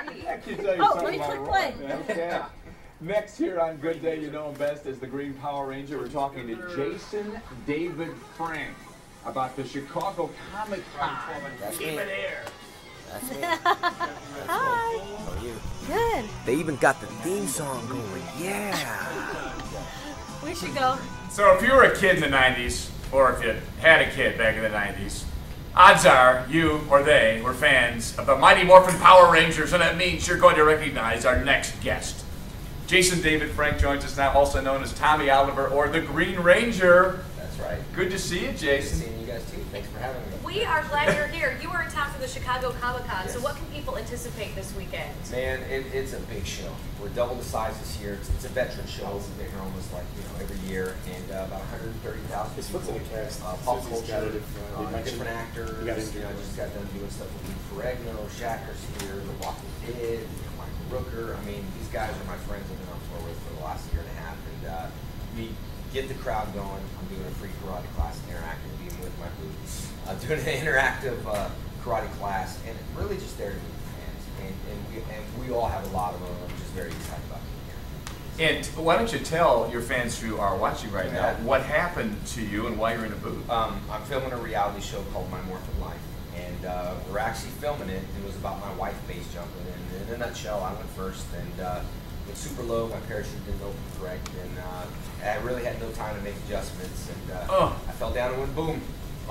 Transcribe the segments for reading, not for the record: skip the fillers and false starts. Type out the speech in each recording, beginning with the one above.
can tell you Oh, something let me about click Roy. play. Okay. Next here on Good Day, you know him best as the Green Power Ranger. We're talking to Jason David Frank about the Chicago Comic Con. That's Keep me. it here. That's me. Hi. How are you? Good. They even got the theme song going. Yeah. We should go. So if you were a kid in the 90s, or if you had a kid back in the 90s, odds are you or they were fans of the Mighty Morphin Power Rangers, and that means you're going to recognize our next guest. Jason David Frank joins us now, also known as Tommy Oliver or the Green Ranger. That's right. Good to see you, Good Jason. seeing you guys too. Thanks for having me. We are glad you're here. You were in town for the Chicago Comic Con, Yes. so what can people anticipate this weekend? Man, it's a big show. We're double the size this year. It's a veteran show. We've been here almost like every year, and about 130,000 people. Pop culture, different actors. I just got done doing stuff with Lou Ferrigno, Shacker's here, The Walking Dead, Michael Rooker. I mean, these guys are my friends I've been on tour with for the last year and a half, and we get the crowd going. I'm doing a free karate class, interactive, being with my boots. I'm doing an interactive karate class, and really just there to meet the fans. And we all have a lot of them. I'm just very excited about being here. And why don't you tell your fans who are watching right now Yeah. what happened to you and why you're in a booth? I'm filming a reality show called My Morphin Life, and we're actually filming it. It was about my wife base jumping, and in a nutshell, I went first, and went super low. My parachute didn't open correct, and I really had no time to make adjustments, and I fell down and went boom.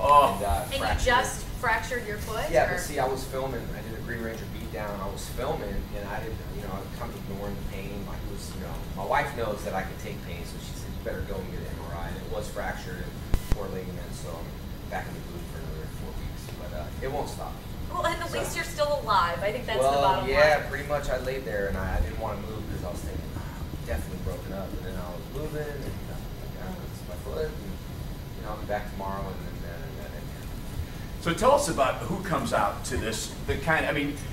Oh. And you just fractured your foot? Yeah, or? but see, I was filming. I did a Green Ranger beatdown. I was filming, and I didn't, I come ignoring the pain. Like it was, my wife knows that I can take pain, so she said, "You better go and get an MRI." And it was fractured and four ligaments, so I'm back in the booth for another 4 weeks. But it won't stop. Well, and at least you're still alive. I think that's Well, the bottom yeah, line. pretty much. I laid there, and I didn't want to move because I was thinking, definitely broken up. And then I was moving, and it's my foot, and I'll be back tomorrow, and then. So tell us about who comes out to this.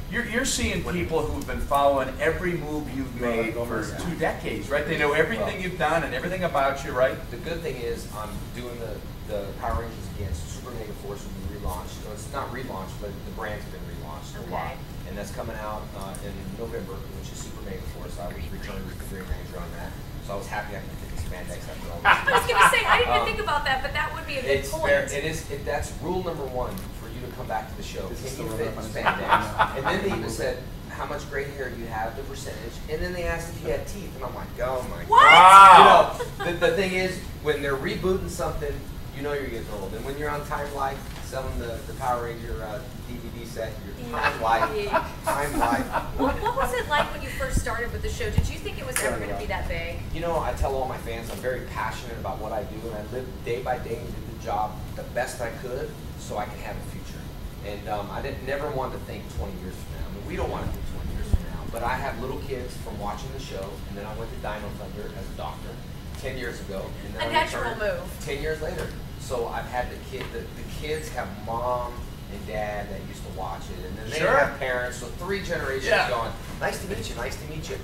You're seeing people who've been following every move you've made for 2 decades, right? They know everything you've done and everything about you, right? The good thing is I'm doing the Power Rangers again. So Super Mega Force will be relaunched. So it's not relaunched, but the brand's been relaunched a lot. And that's coming out in November, which is Super Mega Force. I was returned with the Green Ranger on that. So I was happy I could get the spandex after all this. I was going to say, I didn't even think about that, but that would be a good point. That's rule number 1 for you to come back to the show. Can you fit spandex? And then they even said, how much gray hair do you have, the percentage? And then they asked if you had teeth, and I'm like, oh my god. Wow. The thing is, when they're rebooting something, you're getting old. And when you're on Time Life selling the Power Ranger DVD set, you're Time Life. What was it like when you first started with the show? Did you think it was ever going to be that big? I tell all my fans I'm very passionate about what I do, and I live day by day and did the job the best I could so I can have a future. And I never wanted to think 20 years from now. I mean, we don't want to think 20 years from now, but I have little kids from watching the show, and then I went to Dino Thunder as a doctor 10 years ago. And then A natural move. 10 years later. So I've had the kids have mom and dad that used to watch it, and then they have parents, so 3 generations going, nice to meet you, nice to meet you.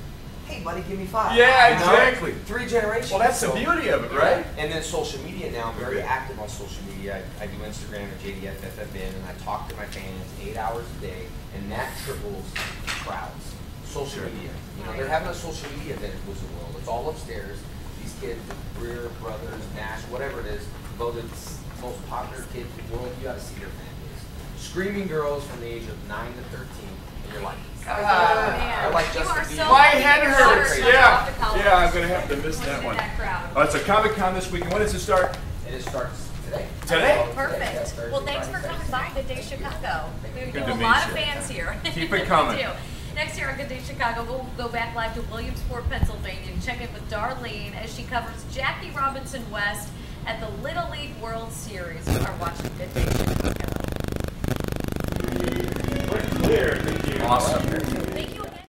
Hey buddy, give me 5. Yeah, exactly. 3 generations. Well, that's the beauty of it, right? And then social media now, I'm very active on social media. I do Instagram at JDFFFN, and I talk to my fans 8 hours a day, and that triples crowds. Social media. They're having a social media event at Wizard World. It's all upstairs. These kids, Greer Brothers, Nash, whatever it is, voted most popular kid in the world. You got to see their fan base. Screaming girls from the age of 9 to 13, and you're like, Man. like You are Justin so Bieber. My head hurts. You're Yeah, I'm going to have to miss that one. That crowd. It's a Comic Con this weekend. When does it start? And it starts today. Today? Perfect. Well, thanks for coming by Good Day Chicago. We Good have to a meet lot of you. fans here. Keep it coming. We do. Next year on Good Day Chicago, we'll go back live to Williamsport, Pennsylvania, and check in with Darlene as she covers Jackie Robinson West at the Little League World Series. You are watching Good Day Chicago. Awesome. Thank you